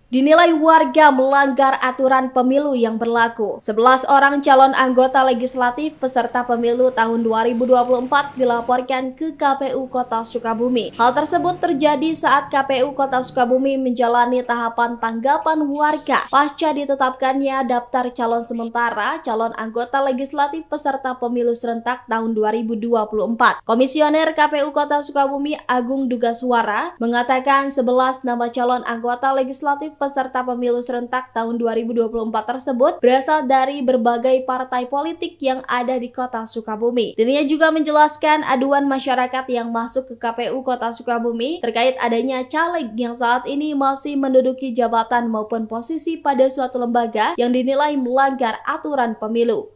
Dinilai warga melanggar aturan pemilu yang berlaku. 11 orang calon anggota legislatif peserta pemilu tahun 2024 dilaporkan ke KPU Kota Sukabumi. Hal tersebut terjadi saat KPU Kota Sukabumi menjalani tahapan tanggapan warga pasca ditetapkannya daftar calon sementara calon anggota legislatif peserta pemilu serentak tahun 2024. Komisioner KPU Kota Sukabumi Agung Dugaswara mengatakan 11 nama calon anggota legislatif peserta pemilu serentak tahun 2024 tersebut berasal dari berbagai partai politik yang ada di Kota Sukabumi. Dirinya juga menjelaskan aduan masyarakat yang masuk ke KPU Kota Sukabumi terkait adanya caleg yang saat ini masih menduduki jabatan maupun posisi pada suatu lembaga yang dinilai melanggar aturan pemilu.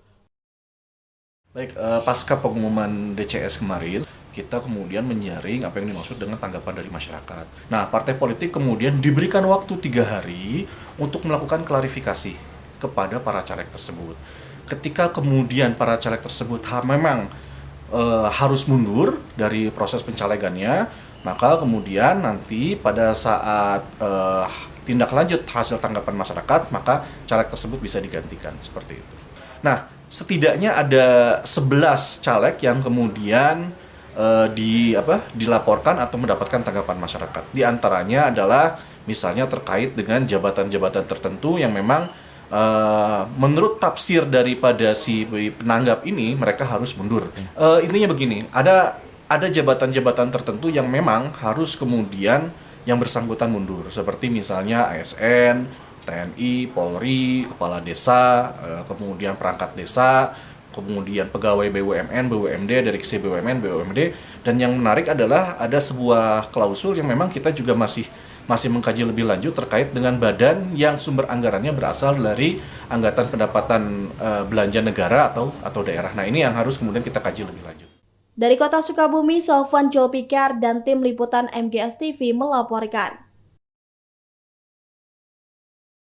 Baik, pasca pengumuman DCS kemarin, kita kemudian menyaring apa yang dimaksud dengan tanggapan dari masyarakat. Nah, partai politik kemudian diberikan waktu 3 hari untuk melakukan klarifikasi kepada para caleg tersebut. Ketika kemudian para caleg tersebut memang harus mundur dari proses pencalegannya, maka kemudian nanti pada saat tindak lanjut hasil tanggapan masyarakat, maka caleg tersebut bisa digantikan seperti itu. Nah, setidaknya ada 11 caleg yang kemudian dilaporkan atau mendapatkan tanggapan masyarakat. Di antaranya adalah misalnya terkait dengan jabatan-jabatan tertentu yang memang menurut tafsir daripada si penanggap ini mereka harus mundur. Intinya begini, ada jabatan-jabatan tertentu yang memang harus kemudian yang bersangkutan mundur, seperti misalnya ASN, TNI, Polri, Kepala Desa, kemudian perangkat desa, kemudian pegawai BUMN, BUMD, direksi BUMN, BUMD, dan yang menarik adalah ada sebuah klausul yang memang kita juga masih mengkaji lebih lanjut terkait dengan badan yang sumber anggarannya berasal dari anggaran pendapatan belanja negara atau daerah. Nah, ini yang harus kemudian kita kaji lebih lanjut. Dari Kota Sukabumi, Sofwan Julpikar dan tim liputan MGS TV melaporkan.